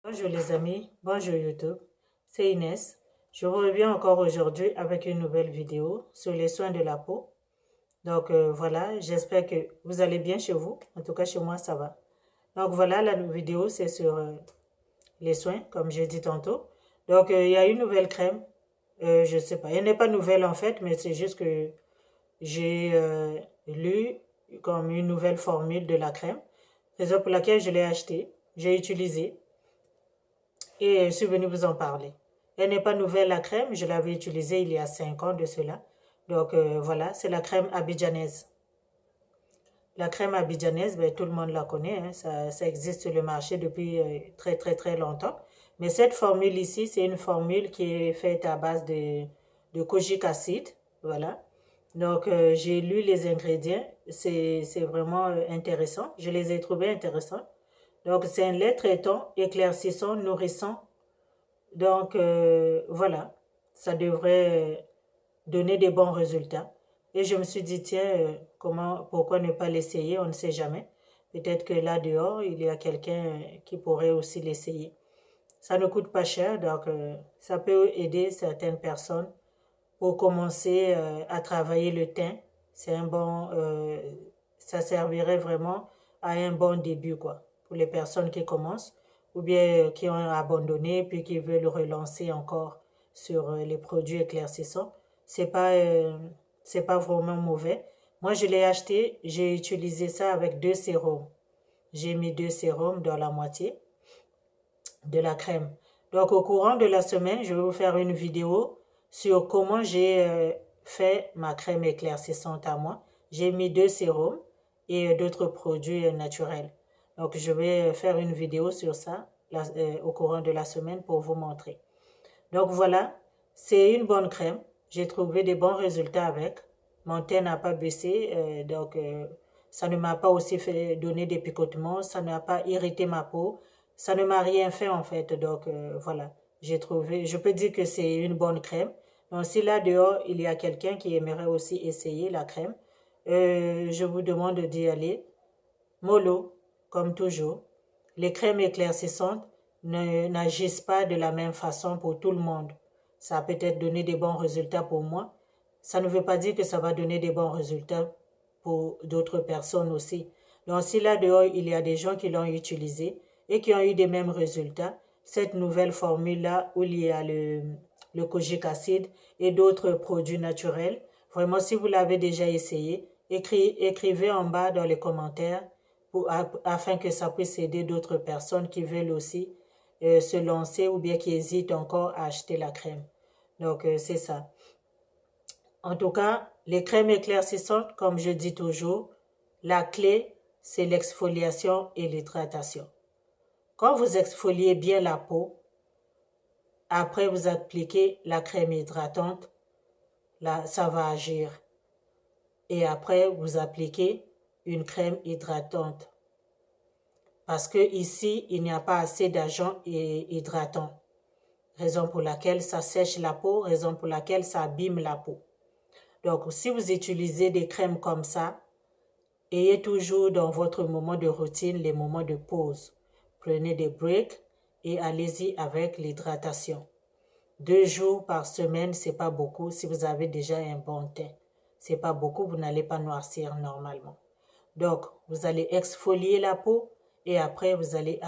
Bonjour les amis, bonjour YouTube, c'est Inès. Je reviens encore aujourd'hui avec une nouvelle vidéo sur les soins de la peau. Voilà, j'espère que vous allez bien chez vous. En tout cas, chez moi, ça va. Donc voilà, la vidéo, c'est sur les soins, comme j'ai dit tantôt. Il y a une nouvelle crème. Je sais pas, elle n'est pas nouvelle en fait, mais c'est juste que j'ai lu comme une nouvelle formule de la crème. Raison pour laquelle je l'ai achetée, j'ai utilisé et je suis venue vous en parler. Elle n'est pas nouvelle, la crème, je l'avais utilisée il y a 5 ans de cela. Voilà, c'est la crème abidjanaise. La crème abidjanaise, ben, tout le monde la connaît, hein, ça existe sur le marché depuis très très très longtemps. Mais cette formule ici, c'est une formule qui est faite à base de kojic acide, voilà. J'ai lu les ingrédients, c'est vraiment intéressant, je les ai trouvés intéressants. Donc, c'est un lait traitant, éclaircissant, nourrissant. Voilà, ça devrait donner des bons résultats. Et je me suis dit, tiens, pourquoi ne pas l'essayer? On ne sait jamais. Peut-être que là dehors, il y a quelqu'un qui pourrait aussi l'essayer. Ça ne coûte pas cher, ça peut aider certaines personnes pour commencer à travailler le teint. C'est un bon, ça servirait vraiment à un bon début, quoi, pour les personnes qui commencent ou bien qui ont abandonné puis qui veulent relancer encore sur les produits éclaircissants. C'est pas, euh, c'est pas vraiment mauvais. Moi, je l'ai acheté, j'ai utilisé ça avec 2 sérums. J'ai mis 2 sérums dans la moitié de la crème. Donc, au courant de la semaine, je vais vous faire une vidéo sur comment j'ai fait ma crème éclaircissante à moi. J'ai mis 2 sérums et d'autres produits naturels. Donc, je vais faire une vidéo sur ça au courant de la semaine pour vous montrer. Donc, voilà, c'est une bonne crème. J'ai trouvé des bons résultats avec. Mon teint n'a pas baissé, ça ne m'a pas aussi fait donner des picotements, ça n'a pas irrité ma peau, ça ne m'a rien fait en fait. Voilà, j'ai trouvé, je peux dire que c'est une bonne crème. Donc, si là dehors, il y a quelqu'un qui aimerait aussi essayer la crème, je vous demande d'y aller. Mollo, comme toujours. Les crèmes éclaircissantes n'agissent pas de la même façon pour tout le monde. Ça a peut-être donné des bons résultats pour moi. Ça ne veut pas dire que ça va donner des bons résultats pour d'autres personnes aussi. Donc si là dehors, il y a des gens qui l'ont utilisé et qui ont eu des mêmes résultats, cette nouvelle formule-là où il y a le kojic acide et d'autres produits naturels, vraiment si vous l'avez déjà essayé, écrivez en bas dans les commentaires afin que ça puisse aider d'autres personnes qui veulent aussi se lancer ou bien qui hésitent encore à acheter la crème. C'est ça. En tout cas, les crèmes éclaircissantes, comme je dis toujours, la clé, c'est l'exfoliation et l'hydratation. Quand vous exfoliez bien la peau, après vous appliquez la crème hydratante, là, ça va agir. Et après, vous appliquez une crème hydratante. Parce que ici, il n'y a pas assez d'agents hydratants. Raison pour laquelle ça sèche la peau, raison pour laquelle ça abîme la peau. Donc, si vous utilisez des crèmes comme ça, ayez toujours dans votre moment de routine les moments de pause. Prenez des breaks et allez-y avec l'hydratation. 2 jours par semaine, c'est pas beaucoup si vous avez déjà un bon teint. C'est pas beaucoup, vous n'allez pas noircir normalement. Donc, vous allez exfolier la peau et après, vous allez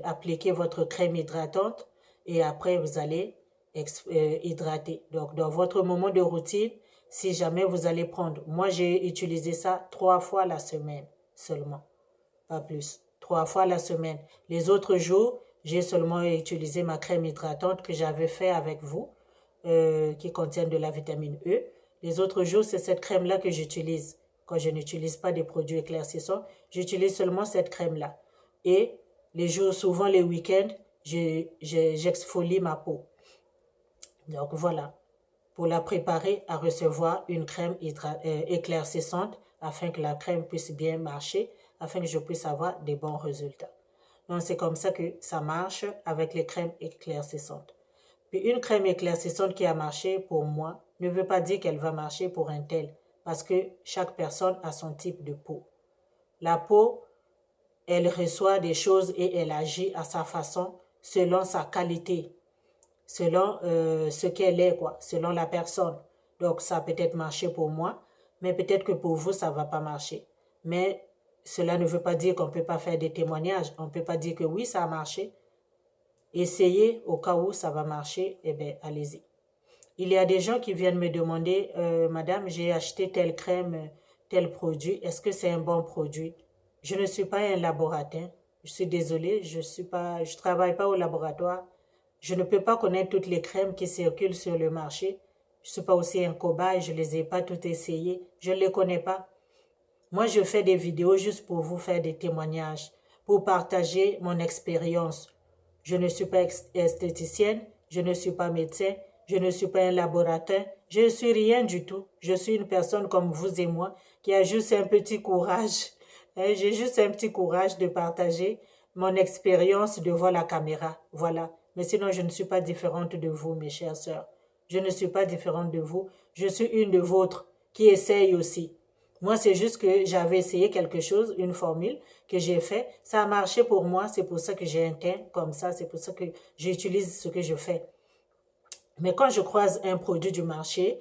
appliquer votre crème hydratante et après, vous allez hydrater. Donc, dans votre moment de routine, si jamais vous allez prendre, moi j'ai utilisé ça 3 fois la semaine seulement, pas plus, 3 fois la semaine. Les autres jours, j'ai seulement utilisé ma crème hydratante que j'avais fait avec vous, qui contient de la vitamine E. Les autres jours, c'est cette crème-là que j'utilise. Quand je n'utilise pas des produits éclaircissants, j'utilise seulement cette crème-là. Et les jours, souvent les week-ends, j'exfolie ma peau. Donc voilà, pour la préparer à recevoir une crème éclaircissante afin que la crème puisse bien marcher, afin que je puisse avoir des bons résultats. Donc c'est comme ça que ça marche avec les crèmes éclaircissantes. Puis une crème éclaircissante qui a marché pour moi ne veut pas dire qu'elle va marcher pour un tel, parce que chaque personne a son type de peau. La peau elle reçoit des choses et elle agit à sa façon, selon sa qualité, selon ce qu'elle est, quoi, selon la personne. Donc, ça a peut-être marché pour moi, mais peut-être que pour vous, ça ne va pas marcher. Mais cela ne veut pas dire qu'on ne peut pas faire des témoignages. On ne peut pas dire que oui, ça a marché. Essayez au cas où ça va marcher, eh bien, allez-y. Il y a des gens qui viennent me demander, Madame, j'ai acheté telle crème, tel produit, est-ce que c'est un bon produit? Je ne suis pas un laboratoire. Je suis désolée, je travaille pas au laboratoire. Je ne peux pas connaître toutes les crèmes qui circulent sur le marché. Je ne suis pas aussi un cobaye, je ne les ai pas toutes essayées. Je ne les connais pas. Moi, je fais des vidéos juste pour vous faire des témoignages, pour partager mon expérience. Je ne suis pas esthéticienne, je ne suis pas médecin, je ne suis pas un laboratoire, je ne suis rien du tout. Je suis une personne comme vous et moi qui a juste un petit courage. J'ai juste un petit courage de partager mon expérience devant la caméra. Voilà. Mais sinon, je ne suis pas différente de vous, mes chères sœurs. Je ne suis pas différente de vous. Je suis une de vôtres qui essaye aussi. Moi, c'est juste que j'avais essayé quelque chose, une formule que j'ai fait. Ça a marché pour moi, c'est pour ça que j'ai un teint comme ça, c'est pour ça que j'utilise ce que je fais. Mais quand je croise un produit du marché,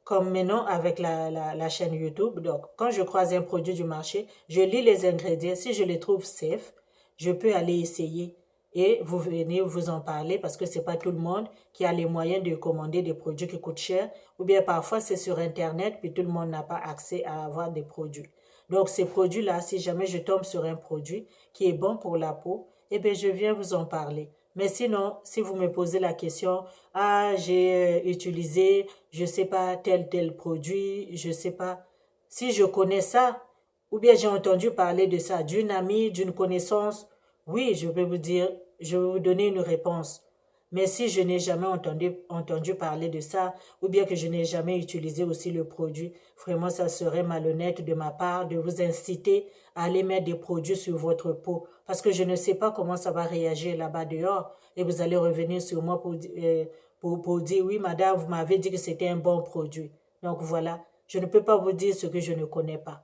comme maintenant avec la chaîne YouTube, donc quand je croise un produit du marché, je lis les ingrédients. Si je les trouve safe, je peux aller essayer et vous venez vous en parler parce que c'est pas tout le monde qui a les moyens de commander des produits qui coûtent cher ou bien parfois c'est sur Internet puis tout le monde n'a pas accès à avoir des produits. Donc ces produits-là, si jamais je tombe sur un produit qui est bon pour la peau, eh bien je viens vous en parler. Mais sinon, si vous me posez la question, ah, j'ai utilisé, je sais pas, tel produit, je sais pas. Si je connais ça, ou bien j'ai entendu parler de ça d'une amie, d'une connaissance, oui, je vais vous dire, je vais vous donner une réponse. Mais si je n'ai jamais entendu parler de ça, ou bien que je n'ai jamais utilisé aussi le produit, vraiment, ça serait malhonnête de ma part de vous inciter à aller mettre des produits sur votre peau. Parce que je ne sais pas comment ça va réagir là-bas dehors. Et vous allez revenir sur moi pour dire, oui, madame, vous m'avez dit que c'était un bon produit. Donc voilà, je ne peux pas vous dire ce que je ne connais pas.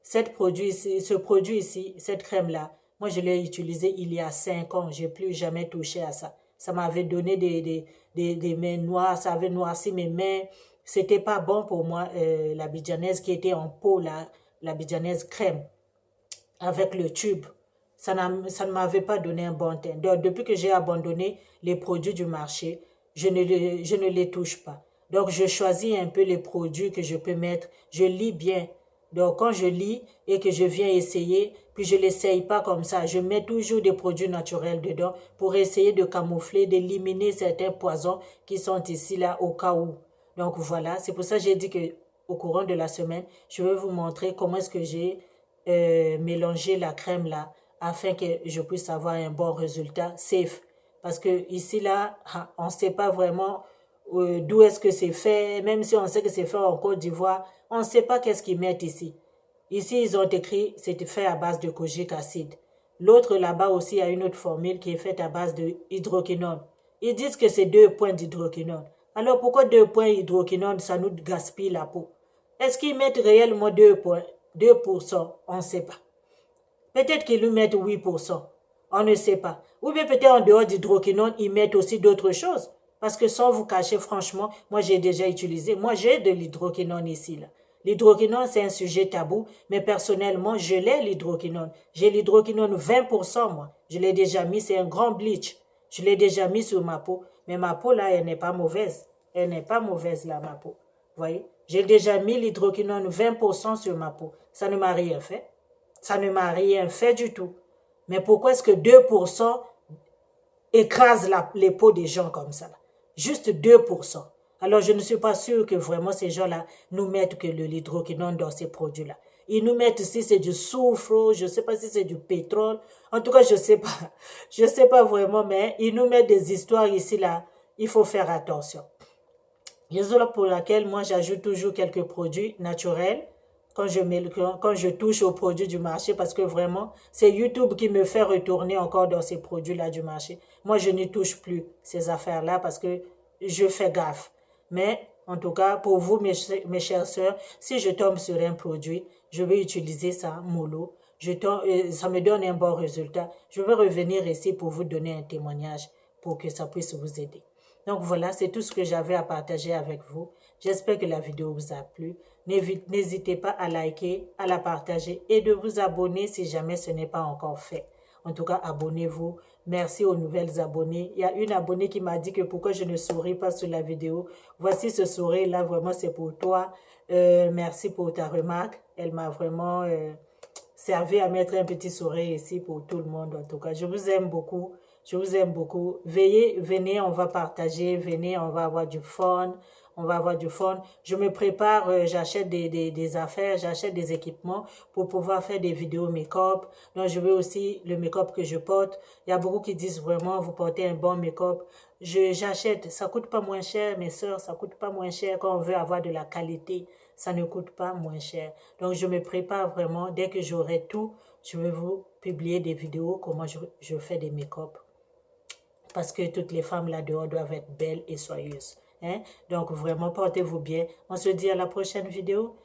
Ce produit ici, cette crème-là, moi je l'ai utilisé il y a 5 ans, j'ai plus jamais touché à ça. Ça m'avait donné des mains noires, ça avait noirci mes mains. C'était pas bon pour moi, la bidjanaise qui était en pot, là, la bidjanaise crème, avec le tube. Ça ne m'avait pas donné un bon teint. Donc, depuis que j'ai abandonné les produits du marché, je ne les touche pas. Donc, je choisis un peu les produits que je peux mettre. Je lis bien. Donc, quand je lis et que je viens essayer, puis je ne l'essaye pas comme ça, je mets toujours des produits naturels dedans pour essayer de camoufler, d'éliminer certains poisons qui sont ici, là, au cas où. Donc, voilà. C'est pour ça que j'ai dit que au courant de la semaine, je vais vous montrer comment est-ce que j'ai mélangé la crème là afin que je puisse avoir un bon résultat safe. Parce que ici, là, on ne sait pas vraiment d'où est-ce que c'est fait. Même si on sait que c'est fait en Côte d'Ivoire, on ne sait pas qu'est-ce qu'ils mettent ici. Ici, ils ont écrit, c'est fait à base de kojic acide. L'autre là-bas aussi a une autre formule qui est faite à base de hydroquinone. Ils disent que c'est 2 points d'hydroquinone. Alors pourquoi 2 points d'hydroquinone, ça nous gaspille la peau? Est-ce qu'ils mettent réellement 2 points, 2%? On ne sait pas. Peut-être qu'ils lui mettent 8%. On ne sait pas. Ou bien peut-être en dehors d'hydroquinone, ils mettent aussi d'autres choses. Parce que sans vous cacher, franchement, moi j'ai déjà utilisé. Moi j'ai de l'hydroquinone ici, là. L'hydroquinone, c'est un sujet tabou, mais personnellement, je l'ai l'hydroquinone. J'ai l'hydroquinone 20%, moi. Je l'ai déjà mis, c'est un grand bleach. Je l'ai déjà mis sur ma peau. Mais ma peau, là, elle n'est pas mauvaise. Elle n'est pas mauvaise, là, ma peau. Vous voyez? J'ai déjà mis l'hydroquinone 20% sur ma peau. Ça ne m'a rien fait. Ça ne m'a rien fait du tout. Mais pourquoi est-ce que 2% écrase les peaux des gens comme ça? Juste 2%. Alors, je ne suis pas sûre que vraiment ces gens-là nous mettent que l'hydroquinone dans ces produits-là. Ils nous mettent si c'est du soufre, je ne sais pas si c'est du pétrole. En tout cas, je ne sais pas. Je ne sais pas vraiment, mais ils nous mettent des histoires ici, là. Il faut faire attention. Raison pour laquelle moi, j'ajoute toujours quelques produits naturels quand je touche aux produits du marché parce que vraiment, c'est YouTube qui me fait retourner encore dans ces produits-là du marché. Moi, je n'y touche plus ces affaires-là parce que je fais gaffe. Mais en tout cas, pour vous, mes chères sœurs, si je tombe sur un produit, je vais utiliser ça mollo. ça me donne un bon résultat, je vais revenir ici pour vous donner un témoignage pour que ça puisse vous aider. Donc voilà, c'est tout ce que j'avais à partager avec vous. J'espère que la vidéo vous a plu. N'hésitez pas à liker, à la partager et de vous abonner si jamais ce n'est pas encore fait. En tout cas, abonnez-vous. Merci aux nouvelles abonnées. Il y a une abonnée qui m'a dit que pourquoi je ne souris pas sur la vidéo. Voici ce sourire-là, vraiment, c'est pour toi. Merci pour ta remarque. Elle m'a vraiment servi à mettre un petit sourire ici pour tout le monde. En tout cas, je vous aime beaucoup. Je vous aime beaucoup. Venez, on va partager. Venez, on va avoir du fun. On va avoir du fun. Je me prépare, j'achète des affaires, j'achète des équipements pour pouvoir faire des vidéos make-up. Donc, je veux aussi le make-up que je porte. Il y a beaucoup qui disent vraiment, vous portez un bon make-up. J'achète, ça coûte pas moins cher, mes sœurs, ça coûte pas moins cher quand on veut avoir de la qualité. Ça ne coûte pas moins cher. Donc, je me prépare vraiment. Dès que j'aurai tout, je vais vous publier des vidéos, comment je fais des make-up. Parce que toutes les femmes là-dehors doivent être belles et soyeuses. Hein? Donc, vraiment, portez-vous bien. On se dit à la prochaine vidéo.